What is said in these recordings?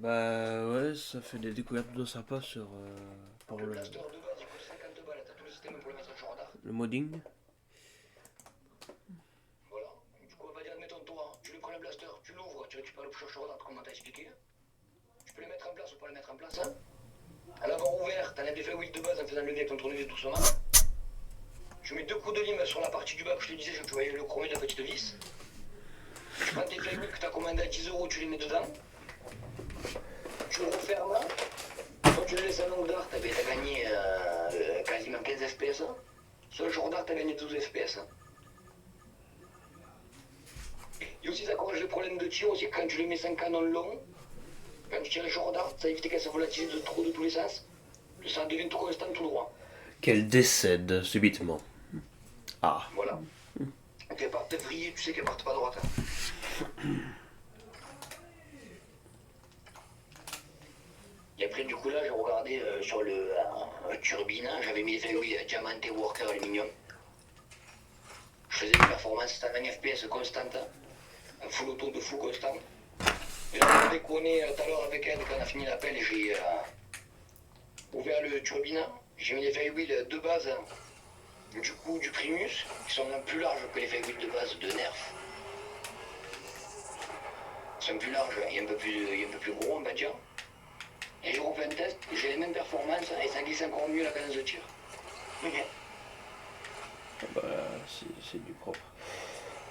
Bah ouais, ça fait des découvertes plutôt sympas sur pour Donc le blaster de base il coûte 50 balles, t'as tout le système pour le mettre en short. le modding. Voilà. Du coup on va dire admettons toi, tu le prends le blaster, tu l'ouvres, tu récupères le pusher short comme on t'a expliqué. Tu peux le mettre en place ou pas le mettre en place. Hein. À l'avoir ouvert, t'enlèves les flywheels de base en faisant levier avec ton tournevis doucement. Tu mets deux coups de lime sur la partie du bas que je te disais, tu voyais le chromé de la petite vis. Tu prends tes flywheels que t'as commandé à 10 €, tu les mets dedans. Tu refermes. Quand tu le laisses à longue dart, t'as gagné quasiment 15 FPS. Sur le short dart, t'as gagné 12 FPS. Et aussi, ça corrige le problème de tir aussi. Quand tu le mets sans canon long, quand tu tires le short dart, ça évite qu'elle se volatilise de trop de tous les sens. Ça devient tout constant, tout droit. Qu'elle décède subitement. Ah. Voilà. Donc elle part vriller, tu sais qu'elle parte pas droite. Et après, du coup, là, j'ai regardé sur le turbine, j'avais mis les diamanté worker aluminium. Je faisais des performances à 20 FPS constante, un full auto de fou constant. Et là, on a déconné tout à l'heure avec elle, quand on a fini l'appel, j'ai ouvert le turbine, j'ai mis les flywheels de base, du coup, du Primus, qui sont même plus larges que les flywheels de base de Nerf. Ils sont plus larges et un peu plus gros, on va dire. Et j'ai refait un test, j'ai les mêmes performances et ça glisse encore mieux la cadence de tir. Bah c'est du propre.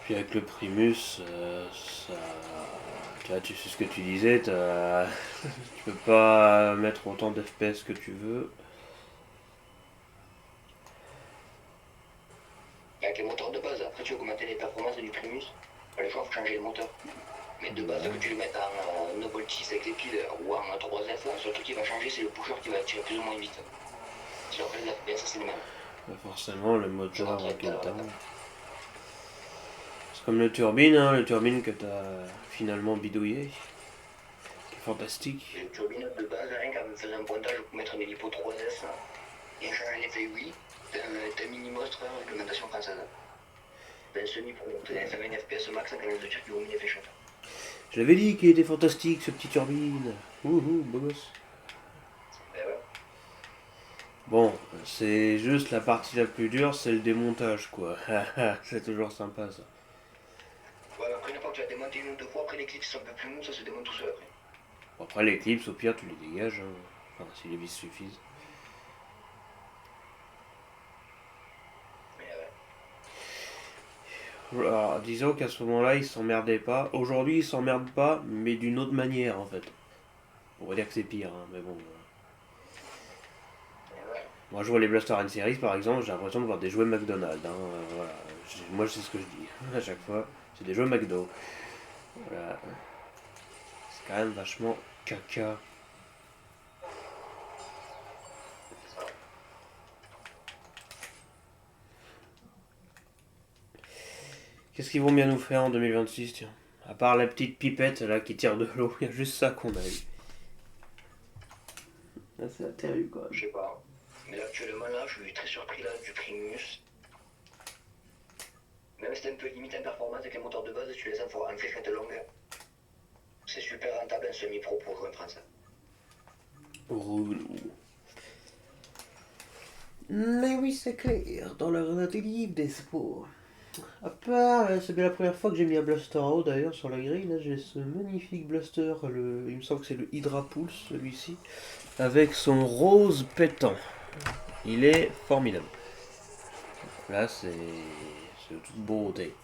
Puis avec le Primus, ça. Là, tu sais ce que tu disais, tu peux pas mettre autant d'FPS que tu veux. Avec les moteurs de base, après tu veux augmenter les performances du Primus, les fois il faut changer le moteur. Mais de base, que tu le mettes en Novoltis avec les piles ou en 3F, le seul truc qui va changer, c'est le pusher qui va tirer plus ou moins vite. Sinon, après, les FPS, c'est le même. Bah, forcément, le Je moteur rentrais avec tout à le l'heure temps. là-dedans. C'est comme le turbine, hein, le turbine que t'as finalement bidouillé. Qui est fantastique. Les turbines de base, rien qu'en faisant un pointage pour mettre des lipo 3F et en changeant l'effet oui, t'as un mini monstre réglementation française. T'as un semi-pro, t'as un 20 FPS max en cadence de tir qui vaut 1000 effets shot. Je l'avais dit qu'il était fantastique ce petit turbine. Wouhou, beau gosse. Ben ouais. Bon, c'est juste la partie la plus dure, c'est le démontage quoi. C'est toujours sympa ça. Ouais, après, une fois que tu as démonté une ou deux fois, après les clips sont un peu plus mous, ça se démonte tout seul après. Bon, après les clips, au pire tu les dégages. Hein. Enfin, si les vis suffisent. Mais ouais. Alors, disons qu'à ce moment-là, ils s'emmerdaient pas. Aujourd'hui, ils s'emmerdent pas, mais d'une autre manière en fait. On va dire que c'est pire, hein, mais bon. Mais ouais. Moi, je vois les Blaster N Series par exemple, j'ai l'impression de voir des jouets McDonald's. Hein, voilà. Moi, c'est ce que je dis à chaque fois. C'est des jouets McDo. Voilà. C'est quand même vachement caca. C'est ça. Qu'est-ce qu'ils vont bien nous faire en 2026, tiens? À part la petite pipette là qui tire de l'eau, il y a juste ça qu'on a eu. Là, c'est la terrible quoi. Je sais pas. Mais là, actuellement, là, je suis très surpris là, du Primus. Même si t'es un peu limité en performance avec les moteurs de base, tu les as en fléchette longue. C'est super rentable un semi-pro pour jouer en français. Relou. Mais oui, c'est clair, dans la relative des sports. À part, c'est bien la première fois que j'ai mis un blaster en haut d'ailleurs sur la grille. Là, j'ai ce magnifique blaster, il me semble que c'est le Hydra Pulse celui-ci, avec son rose pétant. Il est formidable. Là, c'est de toute beauté.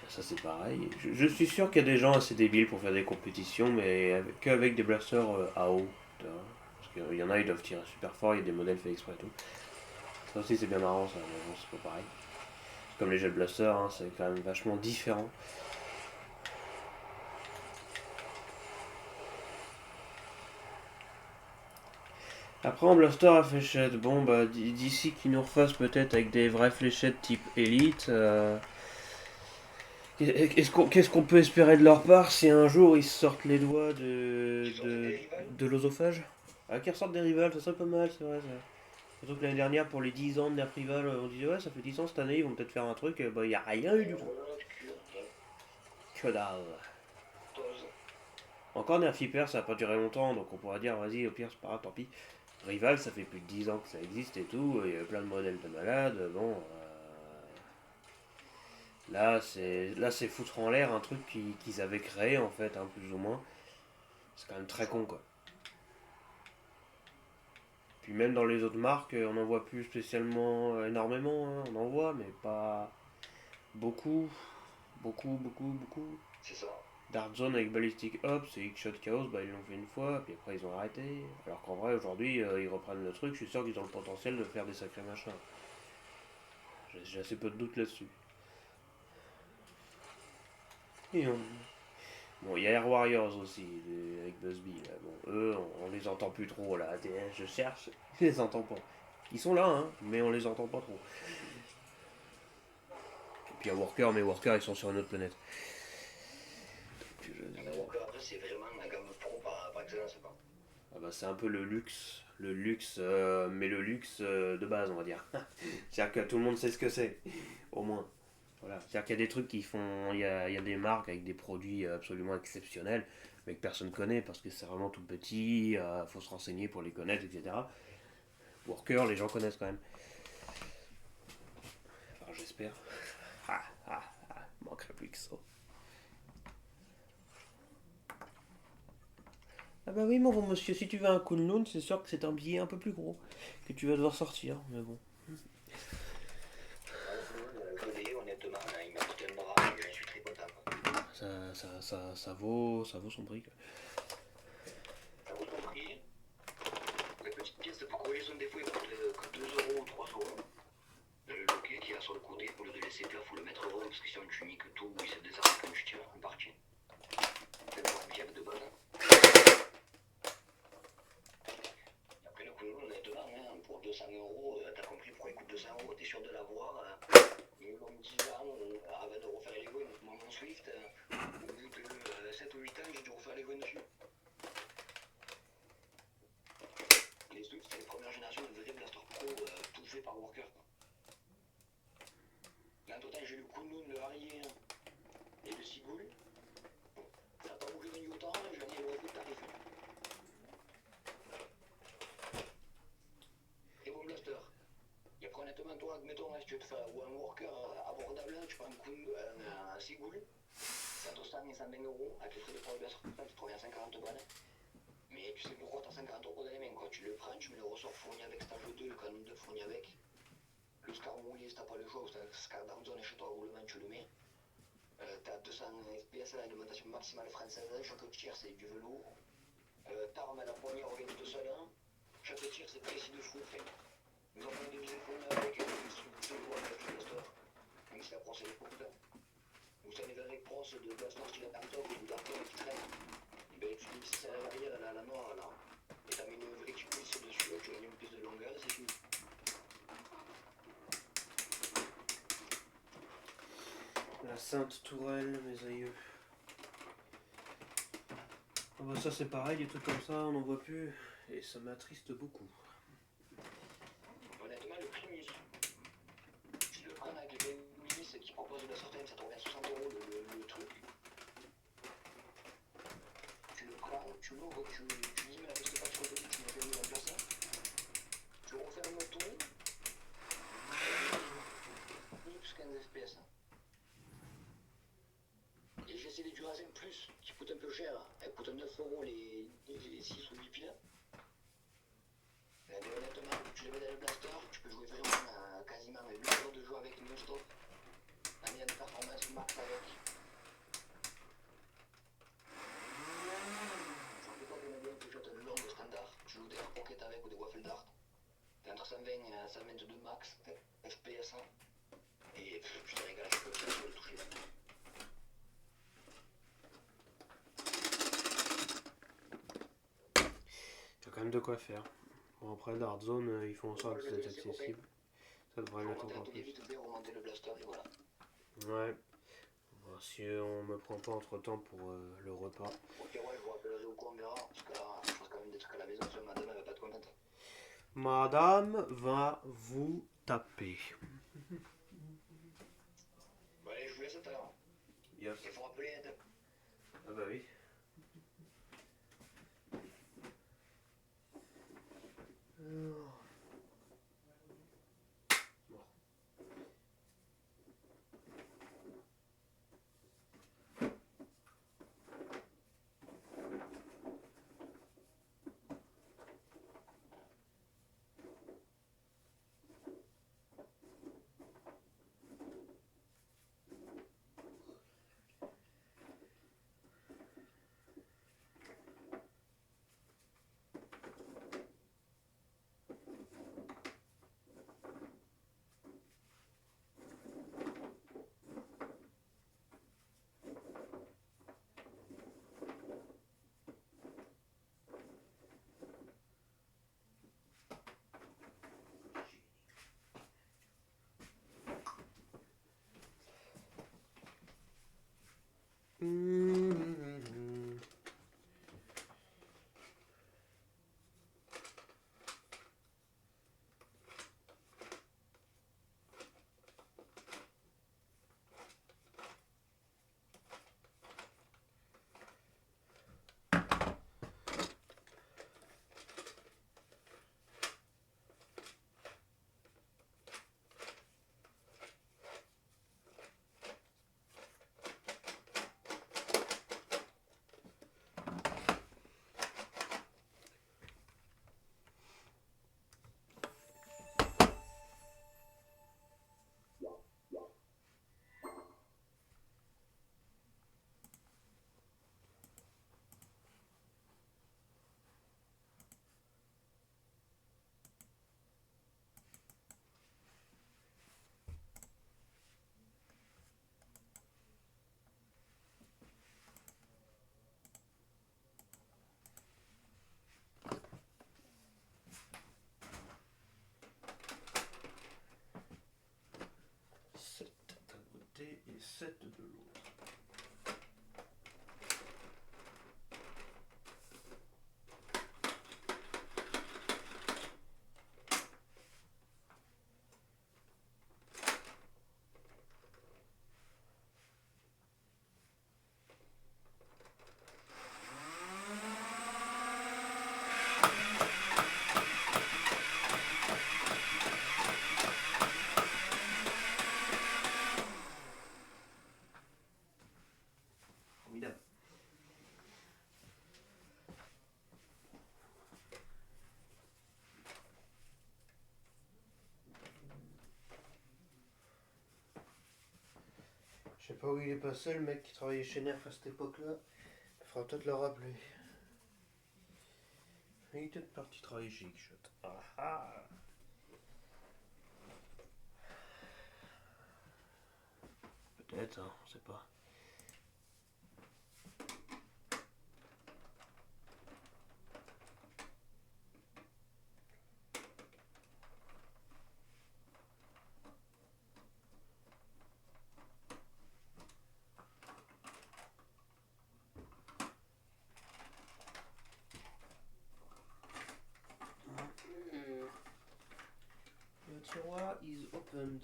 Ça, c'est pareil. Je suis sûr qu'il y a des gens assez débiles pour faire des compétitions, mais qu'avec des blasters à eau. Parce qu'il y en a, ils doivent tirer super fort, il y a des modèles faits exprès et tout. Ça aussi, c'est bien marrant, ça, mais bon, c'est pas pareil. Comme les Jet Blasters, hein, c'est quand même vachement différent. Après en blaster à fléchette, bon bah d'ici qu'ils nous refassent peut-être avec des vraies fléchettes type élite. Qu'est-ce qu'on peut espérer de leur part si un jour ils sortent les doigts Qui sortent des rivales. de l'osophage? Ah, qu'ils ressortent des rivales, ça serait pas mal, c'est vrai ça. Surtout que l'année dernière, pour les 10 ans de Nerf Rival, on disait ouais, ça fait 10 ans cette année, ils vont peut-être faire un truc, bah y a rien eu Et du on tout. voit dans notre cul, rien. Que dalle. Dose. Encore Nerf Hyper, ça n'a pas duré longtemps, donc on pourra dire, vas-y, au pire, c'est pas grave, tant pis. Rival, ça fait plus de 10 ans que ça existe et tout, il y a plein de modèles de malades, bon... là, c'est foutre en l'air un truc qu'ils avaient créé, en fait, hein, plus ou moins. C'est quand même très con, quoi. Puis même dans les autres marques, on n'en voit plus spécialement énormément, hein, on en voit, mais pas beaucoup, beaucoup. C'est ça. Dark Zone avec Ballistic Ops et X-Shot Chaos, bah, ils l'ont fait une fois, puis après ils ont arrêté. Alors qu'en vrai, aujourd'hui, ils reprennent le truc, je suis sûr qu'ils ont le potentiel de faire des sacrés machins. J'ai assez peu de doutes là-dessus. Et bon, il y a Air Warriors aussi, avec Busby, là. Bon, eux, on les entend plus trop, là. Je cherche, je les entends pas. Ils sont là, hein, mais on les entend pas trop. Et puis il y a Worker, mais Worker, ils sont sur une autre planète. Mais Walker, après, c'est vraiment la gamme pro par excellence, quoi. Ah bah, c'est un peu le luxe, mais le luxe de base, on va dire. C'est-à-dire que tout le monde sait ce que c'est, au moins. Voilà. C'est-à-dire qu'il y a des trucs qui font. Il y a des marques avec des produits absolument exceptionnels, mais que personne connaît parce que c'est vraiment tout petit, faut se renseigner pour les connaître, etc. Worker, les gens connaissent quand même. Enfin, j'espère. Manquerait plus que ça. Ah bah oui, mon bon monsieur, si tu veux un Kunlun, c'est sûr que c'est un billet un peu plus gros que tu vas devoir sortir, mais bon. Je l'ai, honnêtement, il m'a coûté un bras, et je suis très content, quoi. Ça vaut son prix. Quoi. Ça vaut son prix. La petite pièce pour corriger son défaut, il coûte que 2 euros ou 3 euros. Le loquet qui est sur le côté, au lieu de laisser plat, faut le mettre rond, parce que si on tunique tout, il se désarme quand tu tires en partie. C'est pour une pièce de base. Après le coup, honnêtement, hein, pour 200 euros, t'as compris pourquoi il coûte 200 euros, t'es sûr de l'avoir. Ils l'ont 10 ans avant de refaire les goûts, moi mon Swift, au bout de 7 ou 8 ans, j'ai dû refaire les goûts dessus. Les Swift, c'est les premières générations de vrais Blaster Pro, tout fait par Worker. Là, en total, j'ai le Kunlun, le Harrier et le Sigul. Bon, ça n'a pas bougé de niveau temps, j'en ai le coup de tarif. Et bon Blaster. Et après, honnêtement, toi, admettons, si tu veux te faire ou un Worker abordable, tu prends un Sigul, ça te 100 et 120 euros, avec les frais de port de Blaster, tu te reviens à 140 balles. Mais tu sais pourquoi t'as 50 euros dans les mains, quoi. Tu le prends, tu mets le ressort fourni avec stage 2, le canon 2 fourni avec. Le scar mouillé, si t'as pas le choix, ou si t'as le scar dans zone et chez toi au roulement, tu le mets. T'as 200 FPS à l'alimentation maximale française, chaque tir c'est du velours. Ta arme à la poignée organise tout seul, hein. Chaque tir c'est précis de fou. Enfin, nous avons des deuxième fournis avec c'est le avec le blaster, même si la brosse elle est courte. Vous savez, avec brosse de blaster style Dark ou Dark qui traîne, et ben tu dis ça à l'arrière, à la mort, là. Et t'as mis une vraie petite piste dessus, tu as mis une piste de longueur, c'est fini. La Sainte Tourelle, mes aïeux. Ah bah ça c'est pareil, des trucs comme ça, on n'en voit plus. Et ça m'attriste beaucoup. Honnêtement, le prix mise. Tu le prends avec les milices qui proposent de la sortie, ça te revient à 60 euros le truc. Tu le prends, tu l'ouvres, tu dis mais la piste pas sur le côté, tu mets le en place. Tu refais le tour, plus 15 FPS. Et j'ai essayé les Duracell Plus, qui coûtent un peu cher, elles coûtent 9 euros les 6 ou 8 piles. Mais honnêtement, tu les mets dans le blaster, tu peux jouer vraiment quasiment 8 heures de jeu avec non-stop. Un lien de performance max avec. J'en fais pas des moyens que je te le long de standard, tu joues des air pocket avec ou des waffle dart. T'es entre 120 et 122 max FPS. Et je te régale, je peux le toucher. T'as quand même de quoi faire. Bon après Dark Zone, ils font en sorte que c'est accessible. Ça devrait l'être encore plus. Vite fait, remonter le blaster et voilà. Ouais. Bon, si on me prend pas entre temps pour le repas. Ok, ouais, je vous rappellerai au cours, on verra. Parce que là, je pense quand même des trucs à la maison, parce que madame, elle va pas être contente. Madame va vous taper. Bon, allez, je vous laisse à tout à l'heure. Yes. Il faut rappeler Ed. Ah bah oui. Alors. Bon. Et 7 de l'autre. Formidable. Je sais pas où il est passé, le mec qui travaillait chez Nerf à cette époque-là. Il faudra peut-être le rappeler. Il est peut-être parti travailler chez Xshot. Ah ah. Peut-être, hein, on sait pas. Le tiroir is opened.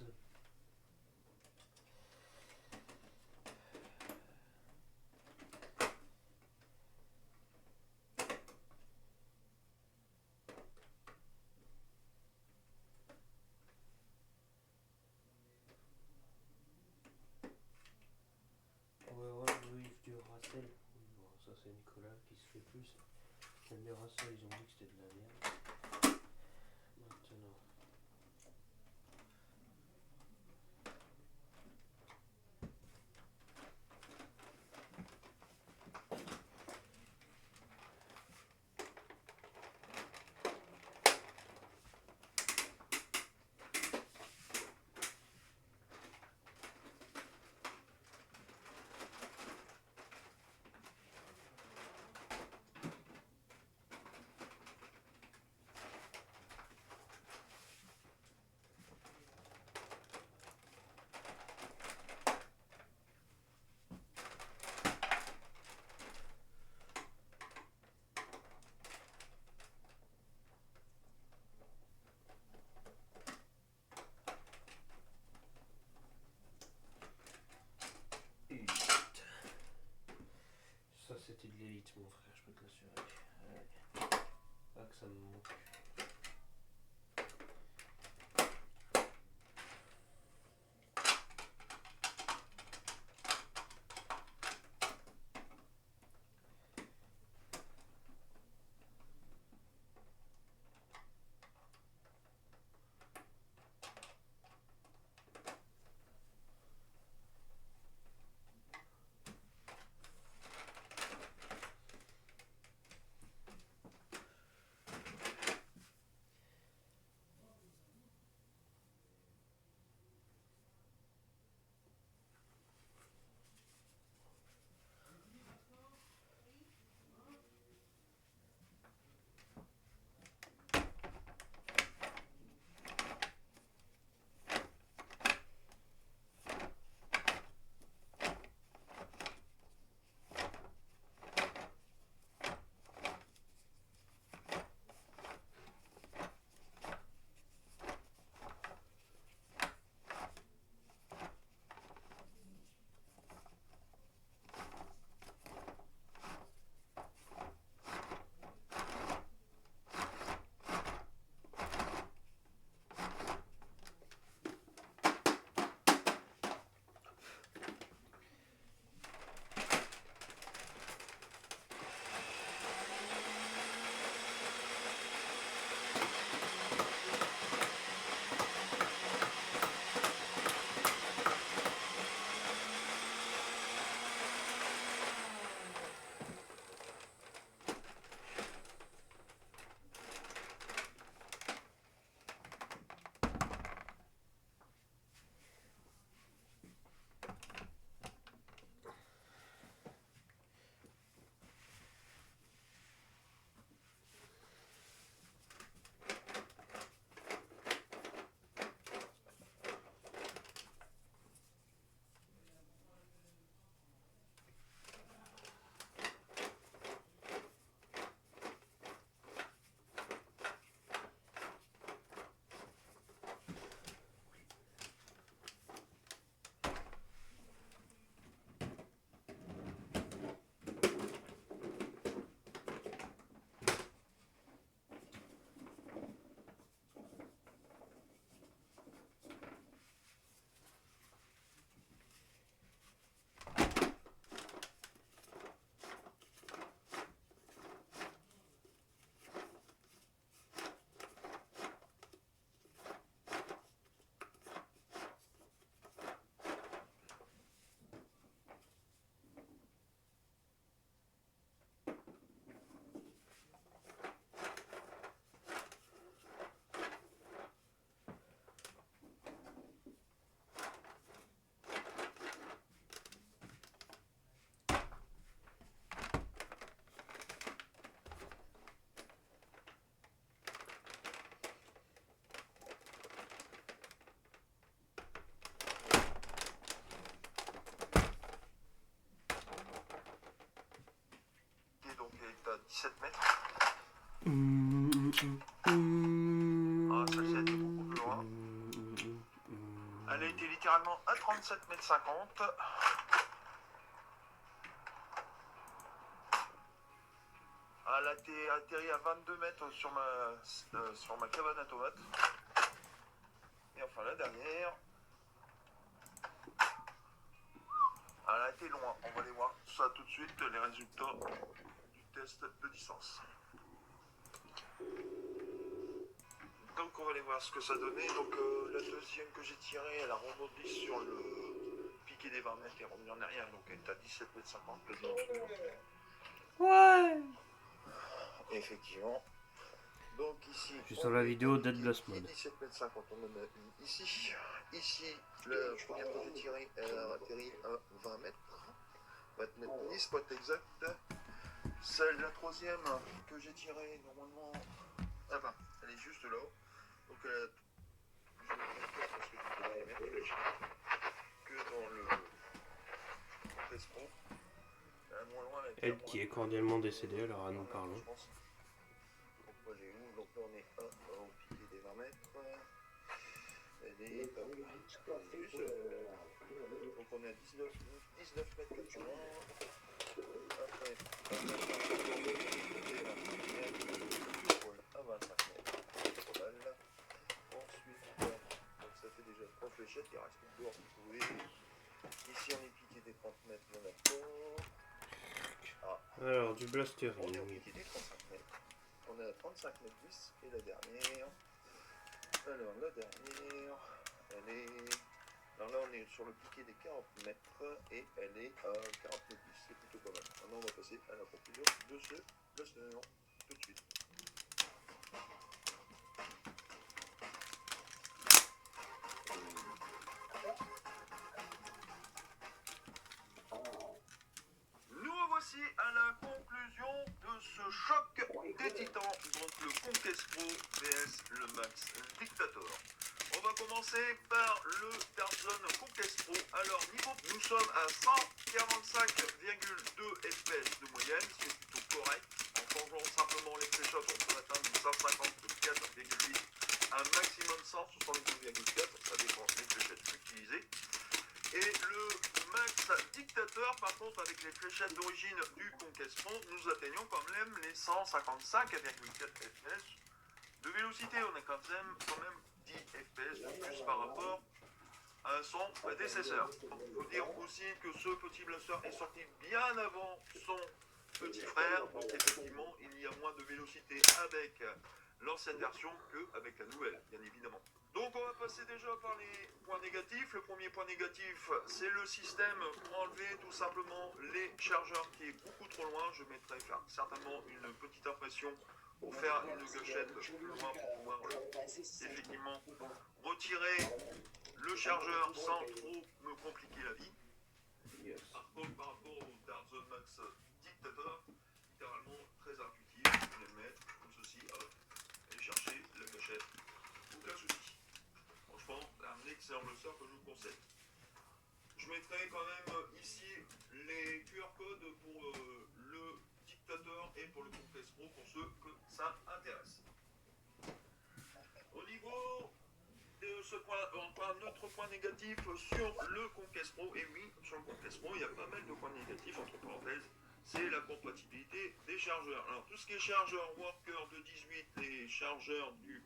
On va voir le livre du Racel. Bon, ça c'est Nicolas qui se fait plus. Même les Racel, ils ont dit que c'était de la merde. Maintenant. Ça c'était de l'élite mon frère, je peux te l'assurer. Ouais. Pas que ça me manque. Ah, celle-ci a été beaucoup plus loin. Elle a été littéralement à 37,50 m. Elle a été atterrie à 22 mètres sur ma cabane à tomates. Et enfin la dernière. Elle a été loin. On va aller voir ça tout de suite, les résultats du test de distance. Donc on va aller voir ce que ça donnait. Donc la deuxième que j'ai tirée, elle a rebondi sur le piqué des 20 mètres et est revenue en arrière. Donc elle est à 17,50 m quasiment. Ouais. Effectivement. Donc ici, Juste sur la vidéo Dead Blast Mode. 17,50 m, on en a une ici. Ici, la première que j'ai tirée, elle a atterri à 20 mètres. 29,10 pour être exact. La troisième que j'ai tirée, normalement, enfin, elle est juste là. Donc elle a parce que je dans les mêmes flèches que dans le Prespro. Moins loin, Elle qui est cordialement décédée, alors à nous parlons. Donc moi j'ai où? Donc là on est au pied des 20 mètres. Elle est juste. Donc on est à 19 mètres 80. Après, à 25 mètres. Ensuite, donc ça fait déjà 3 fléchettes, il reste plus dehors pour trouver. Ici on est piqué des 30 mètres, il y en a pas. Alors, du blastering. On est au piqué des 35 mètres. On est à 35 mètres 10 et la dernière. Alors la dernière, elle est. Alors là on est sur le piqué des 40 mètres et elle est à 40 mètres 10, c'est plutôt pas mal. Maintenant on va passer à la conclusion de ce blaster tout de suite. Nous voici à la conclusion de ce choc des titans, donc le Conquest Pro vs le Max Dictator. On va commencer par le Tarzan Conquest Pro. Alors niveau, nous sommes à 145,2 fps de moyenne, c'est plutôt correct. En changeant simplement les fléchettes, on peut atteindre 154,8 à un maximum 172,4, ça dépend des fléchettes utilisées. Et le Max Dictator, par contre, avec les fléchettes d'origine du Conquest Pro, nous atteignons quand même les 155,4 fps de vélocité. On a quand même 10 fps de plus par rapport à son prédécesseur. Il faut dire aussi que ce petit blaster est sorti bien avant son petit frère, donc effectivement il y a moins de vélocité avec l'ancienne version qu'avec la nouvelle, bien évidemment. Donc on va passer déjà par les points négatifs. Le premier point négatif, c'est le système pour enlever tout simplement les chargeurs qui est beaucoup trop loin. Je mettrai certainement une petite impression pour faire une gâchette plus loin pour pouvoir effectivement retirer le chargeur sans trop me compliquer la vie. Par contre, par rapport au Tarzan Max Dictator, littéralement très intuitif, vous pouvez le mettre comme ceci, hop, aller chercher la gâchette, aucun souci. Franchement, un excellent blaster que je vous conseille. Je mettrai quand même ici les QR codes pour le Dictator et pour le Conquest Pro pour ceux que ça intéresse. Au niveau de ce point, encore un autre point négatif sur le Conquest Pro, et oui, sur le Conquest Pro, il y a pas mal de points négatifs, entre parenthèses, c'est la compatibilité des chargeurs. Alors, tout ce qui est chargeur Worker de 18, les chargeurs du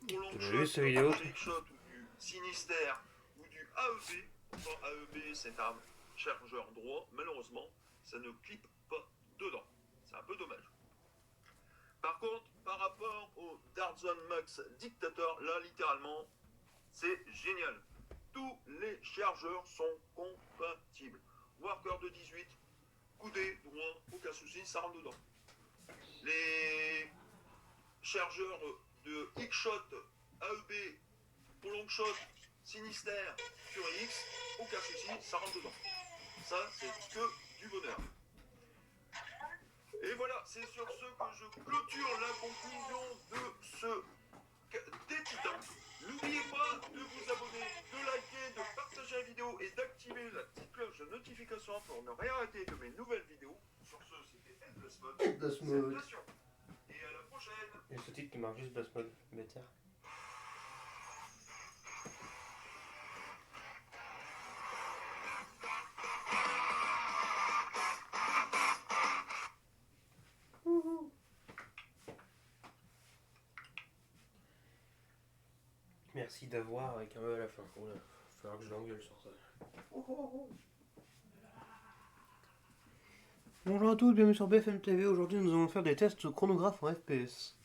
Prolong Shot, du Shake Shot, ou du Sinister, ou du AEB, pourtant AEB c'est un chargeur droit, malheureusement, ça ne clip pas dedans. C'est un peu dommage. Par contre, par rapport au Tarzan Max Dictator, là, littéralement, c'est génial. Tous les chargeurs sont compatibles. Worker de 18, coudé, droit, aucun souci, ça rentre dedans. Les chargeurs de X-Shot, AEB, Prolong Shot, Sinister, Fury X, aucun souci, ça rentre dedans. Ça, c'est que du bonheur. Et voilà, c'est sur ce que je clôture la conclusion de ce des Titans. N'oubliez pas de vous abonner, de liker, de partager la vidéo et d'activer la petite cloche de notification pour ne rien rater de mes nouvelles vidéos. Sur ce, c'était Endless Mode. et à la prochaine. Il y a ce titre qui marque juste Blast Mode Better. Merci d'avoir avec un E à la fin. Oula, il va falloir que je l'engueule sur ça. Bonjour à tous, bienvenue sur BFM TV. Aujourd'hui, nous allons faire des tests de chronographe en FPS.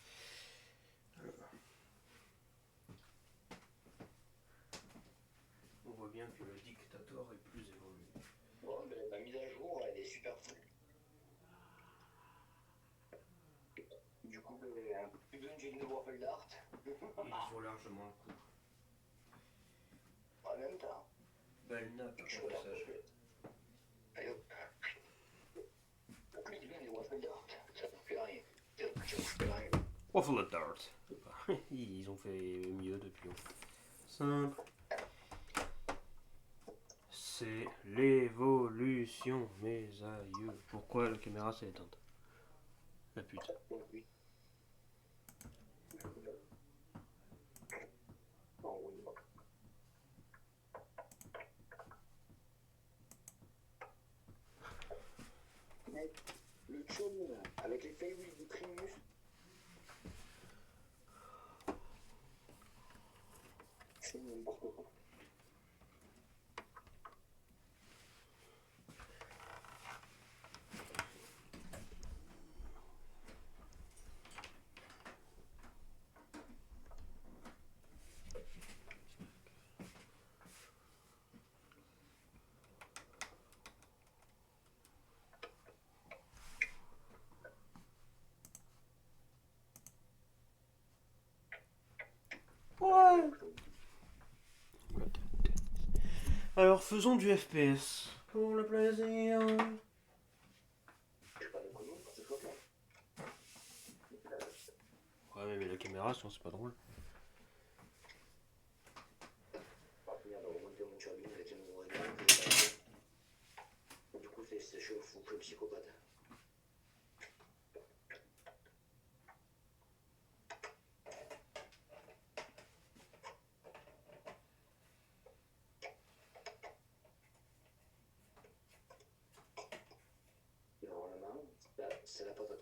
On voit bien que le Dictator est plus évolué. Bon, ben, la mise à jour, elle est super cool. Du coup, ben, plus besoin d'une de Waffle Dart. Ils vaut largement le coup. En même temps. Belle nappe Je au passage. Allez hop. Plus bien les Waffle Dart, ça ne fait rien. Ça ne fait rien. Waffle Dart. Ils ont fait mieux depuis. Simple. C'est l'évolution, mes aïeux. Pourquoi la caméra s'est éteinte? La pute. Oui. Oh, oui. Mec, le chum avec les feuilles du Primus. C'est n'importe quoi. Ouais. Alors faisons du FPS. Pour le plaisir. Je sais pas de comment, c'est chouette, hein. Ouais mais la caméra sinon c'est pas drôle. On va finir de remonter mon turbine avec un nouveau réglage. Du coup, c'est chaud, fou, le psychopathe. Il va avoir la main, là, c'est la patate.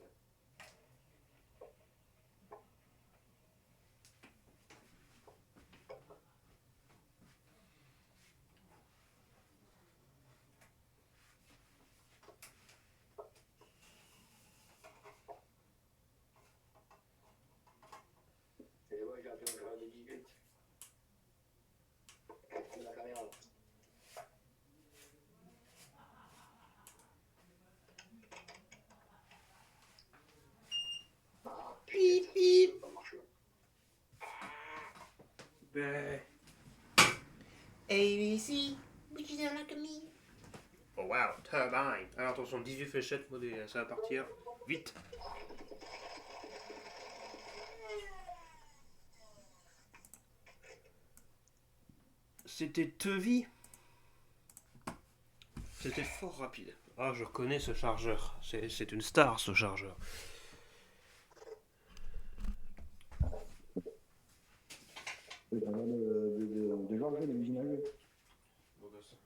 Et ouais, j'ai appelé un joueur de 18. C'est la caméra. Ah, Pip pip. ça marche là. Ben. ABC, which is like me. Oh wow, turbine. Alors attention, 18 fléchettes, ça va partir. Vite. C'était Tevi. C'était fort rapide. Ah, je connais ce chargeur. C'est une star, ce chargeur. De Georges, l'original. Beau gosse.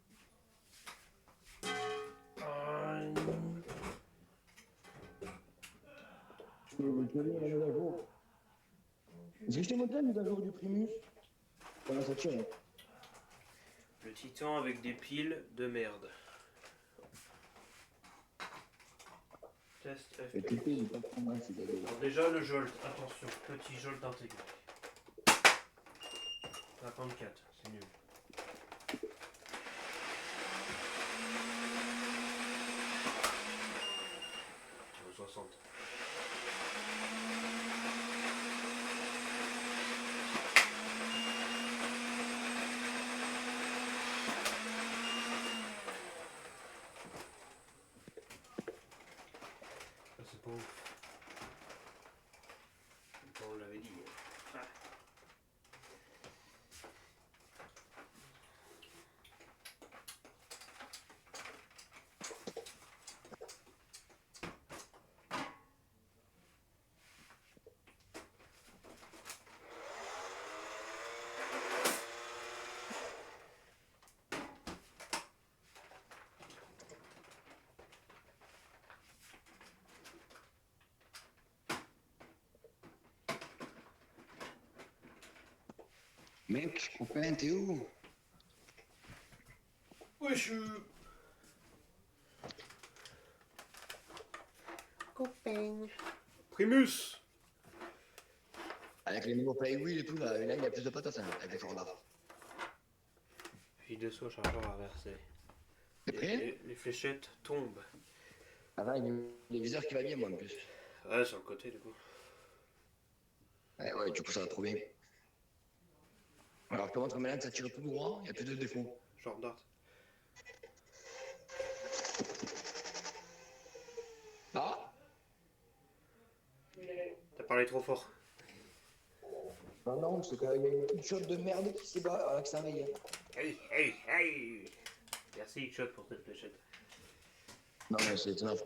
Est-ce que je t'ai montré la mise à jour du Primus? Comment ça tire? Le Titan avec des piles de merde. Test Le TP, FPS. il est pas trop mal, c'est Alors déjà le jolt, attention, petit jolt intégré. 54, c'est nul. Au 60. Ça c'est pas ouf. On l'avait dit. Ah. Mec, copain, t'es où? Wesh. Copain. Primus. Avec les nouveaux Playwheel et tout, là, il y a plus de patates, hein, avec les forwards. Fille de saut, chargeur inversé. T'es prêt? Les fléchettes tombent. Ah va, il y a les viseurs qui va bien, moi, en plus. Ouais, sur le côté, du coup. Ouais, du coup, ça va trop bien. Alors, je te montre maintenant que ça tire tout droit, il n'y a plus de défaut. Genre dart. Ah? T'as parlé trop fort. Non, c'est qu'il y a une petite shot de merde qui s'est bas avec sa veille. Hey, hey, hey. Merci, Shot, pour cette fléchette. Non, mais c'est étonnant.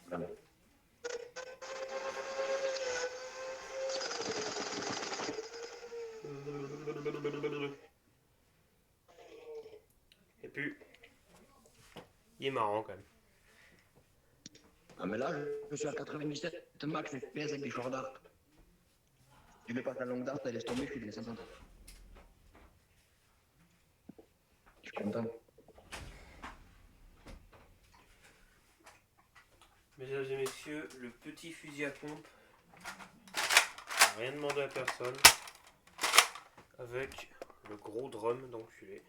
Voilà. Et puis, il est marrant quand même. Ah, mais là, je suis à 97 max FPS avec des short dart. Tu mets pas ta longue dart, elle laisse tomber, je suis des 50. Je suis content. Mesdames et messieurs, le petit fusil à pompe, rien demandé à personne, avec le gros drum d'enculé,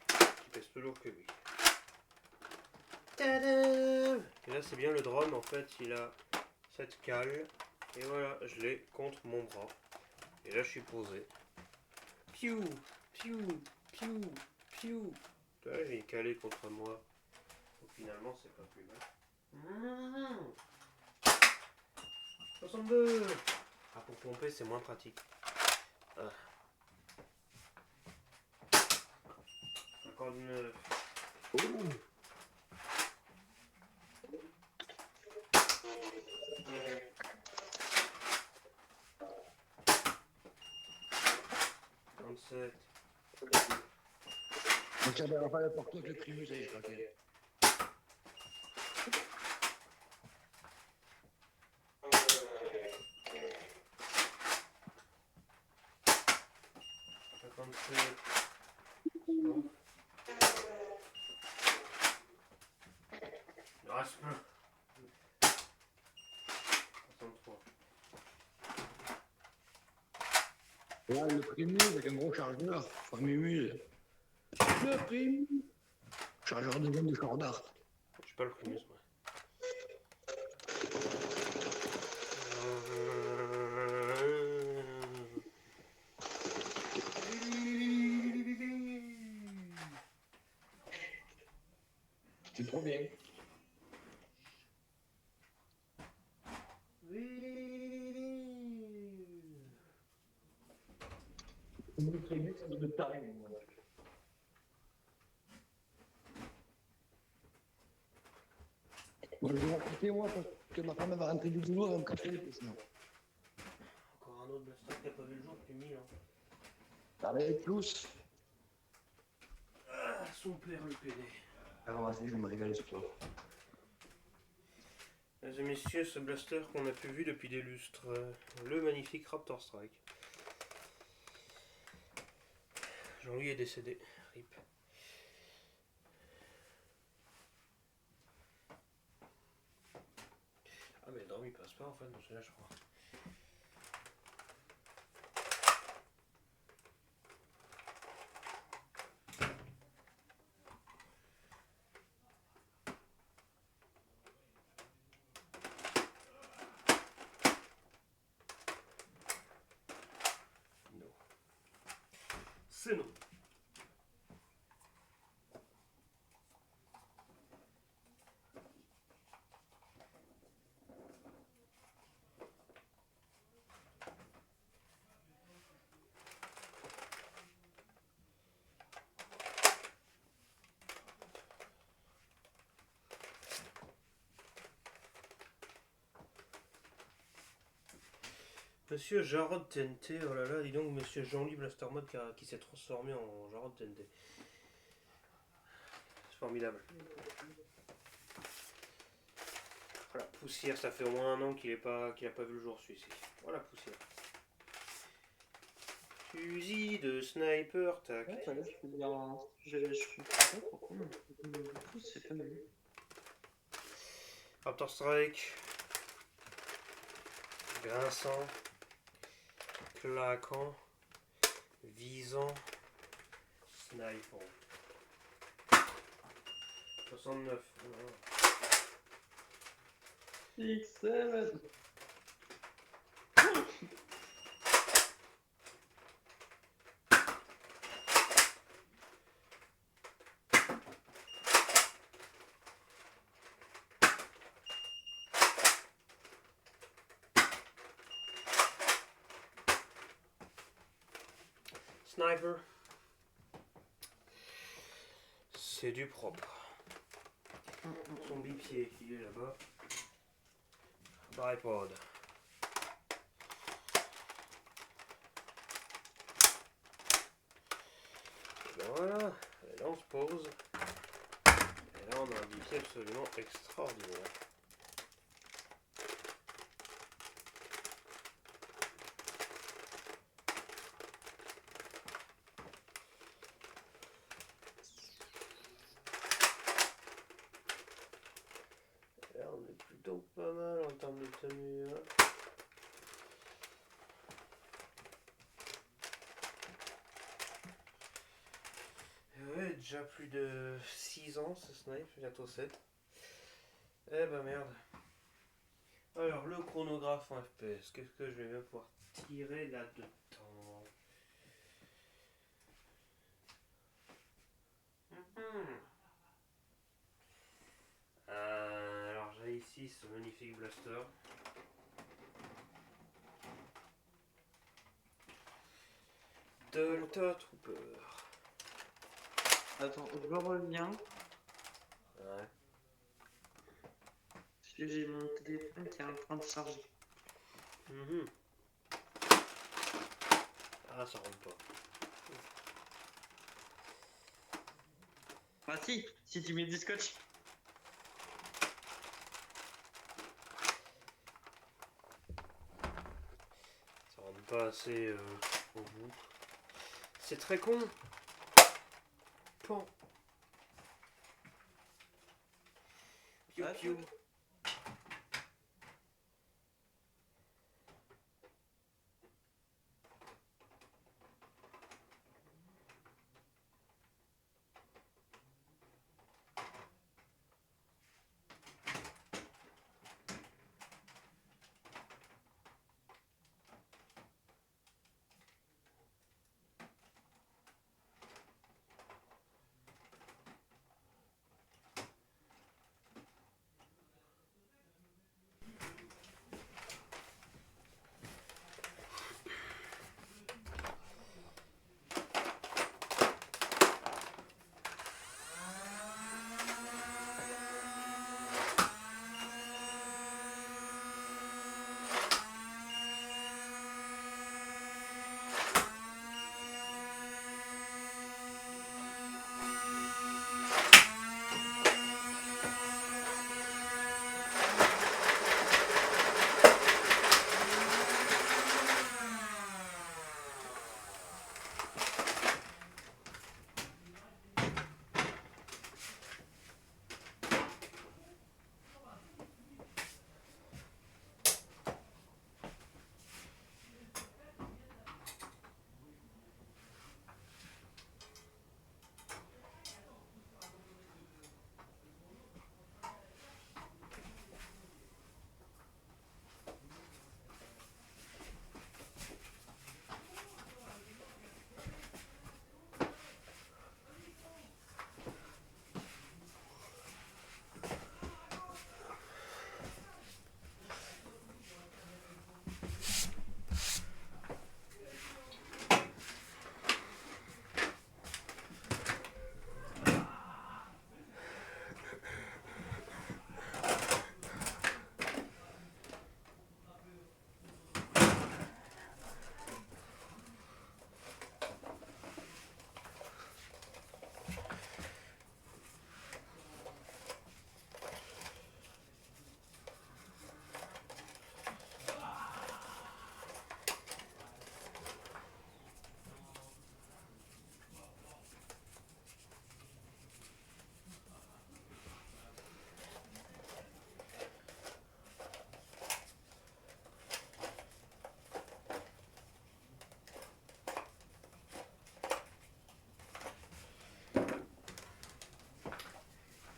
qui pèse toujours que lui. Tadam! Et là c'est bien le drum, en fait il a cette cale, et voilà, je l'ai contre mon bras. Et là je suis posé. Piou, piou, piou, piou. Tu vois, il est calé contre moi. Donc finalement c'est pas plus mal. 62. Ah, pour pomper c'est moins pratique. 59. Oh. Donc ça verra pas la porte avec le primus, ça y est, tranquille. Il reste plein. 63. Là, le primus avec un gros chargeur, famille 1000. Le primus. Chargeur de gamme de short dart. Je suis pas le primus, moi. C'est trop bien. Le primus, c'est de taille. Moi, je vais raconter, moi, parce que ma femme va rentrer du boulot, elle va me casser les pieds, sinon. Encore un autre blaster qui a pas vu le jour depuis 1000 ans. Avec plus. Ah, son père le PD. Alors, vas-y, je vais me régaler ce soir. Mesdames et messieurs, ce blaster qu'on n'a plus vu depuis des lustres, le magnifique Raptor Strike. Jean-Louis est décédé, RIP. Ah mais le drum il passe pas en fait dans celui-là je crois. Non. C'est non. Monsieur Jarod TNT, oh là là, dis donc, monsieur Jean-Louis Blastermod qui s'est transformé en Jarod TNT. C'est formidable. Voilà, poussière, ça fait au moins 1 an qu'il a pas vu le jour celui-ci. Voilà, poussière. Fusil de sniper, tac. Ouais, là, je peux dire. Je comprends pas pourquoi on c'est pas mal. Raptor Strike. Grinçant. Claquant. Visant. Sniper. 69. X7. Sniper. C'est du propre. Son bipied qui est là-bas. Bipod. Ben voilà, et là on se pose. Et là on a un bipied absolument extraordinaire. Et là on est plutôt pas mal en termes de tenue. Hein. Ouais, déjà plus de 6 ans ce snipe, bientôt 7. Eh ben merde. Alors le chronographe en FPS, qu'est-ce que je vais bien pouvoir tirer là-dedans? Alors j'ai ici ce magnifique blaster. Delta Trooper. Attends, je reviens. Ouais. Parce que j'ai mon téléphone qui est en train de charger. Mhm. Ah, ça rentre pas. Ah si tu mets du scotch. Ça rentre pas assez au bout. C'est très con. Pan. Piou piou.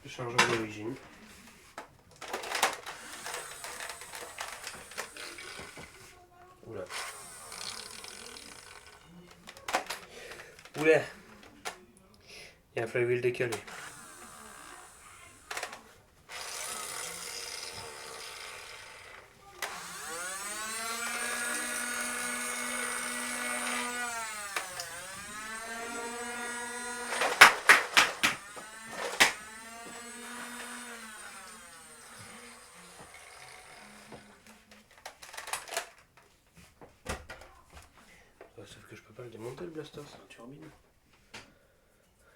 Le chargeur d'origine. Oula. Oula. Il y a un flywheel décalé. Sauf que je peux pas le démonter le blaster, c'est un turbine.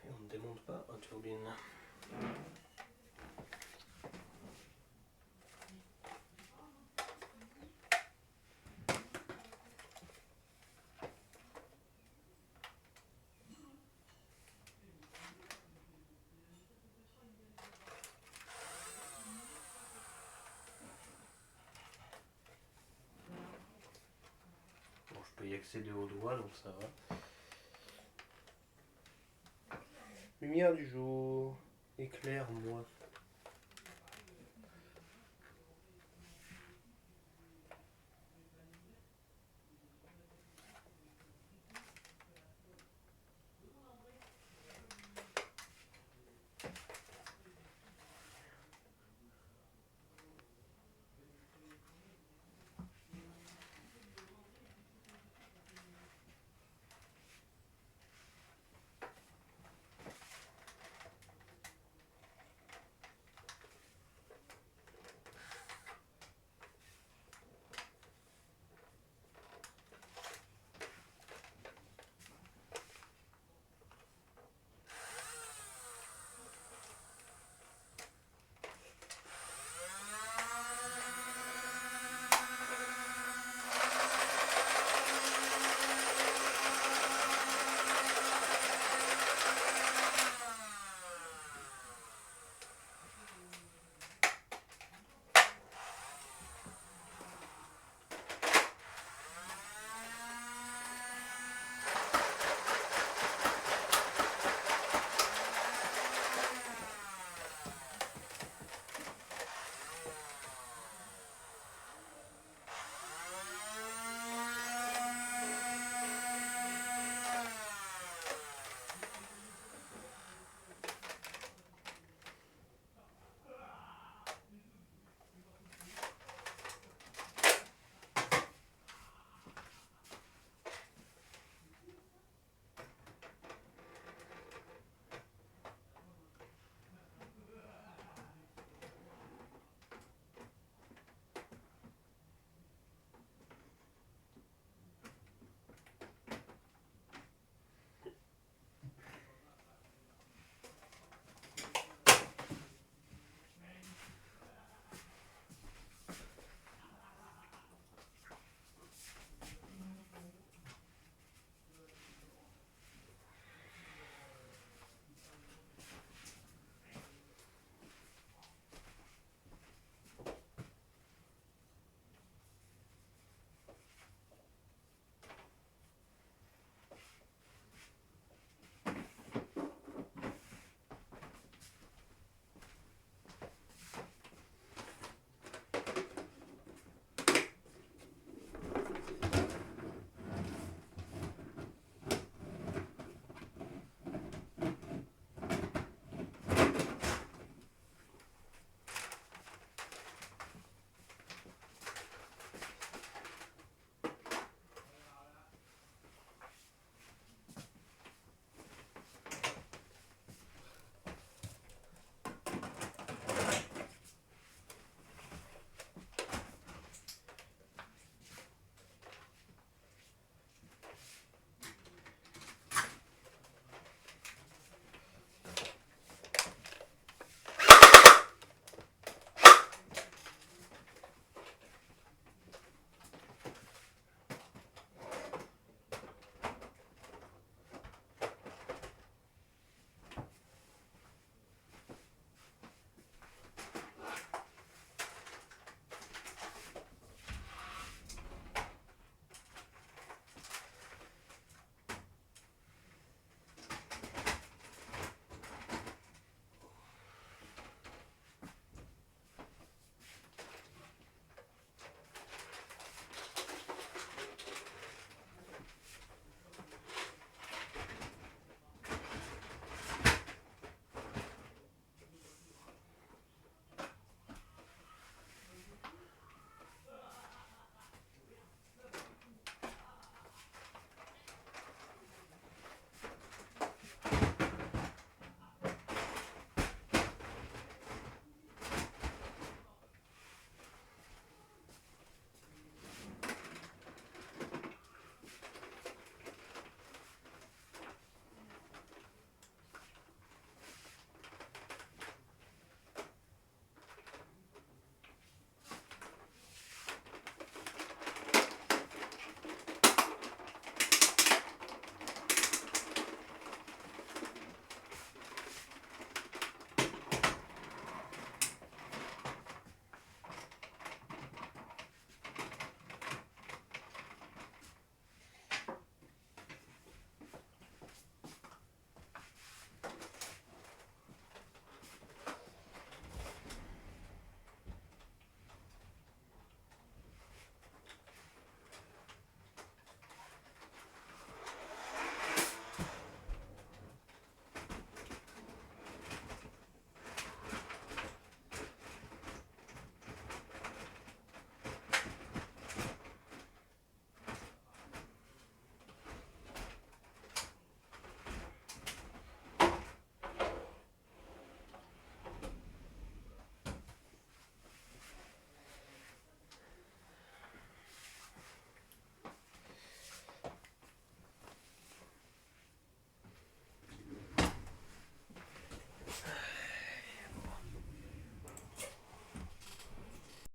Et on ne démonte pas un turbine. Bon, je peux y accéder au doigt, donc ça va. Lumière du jour, éclaire-moi.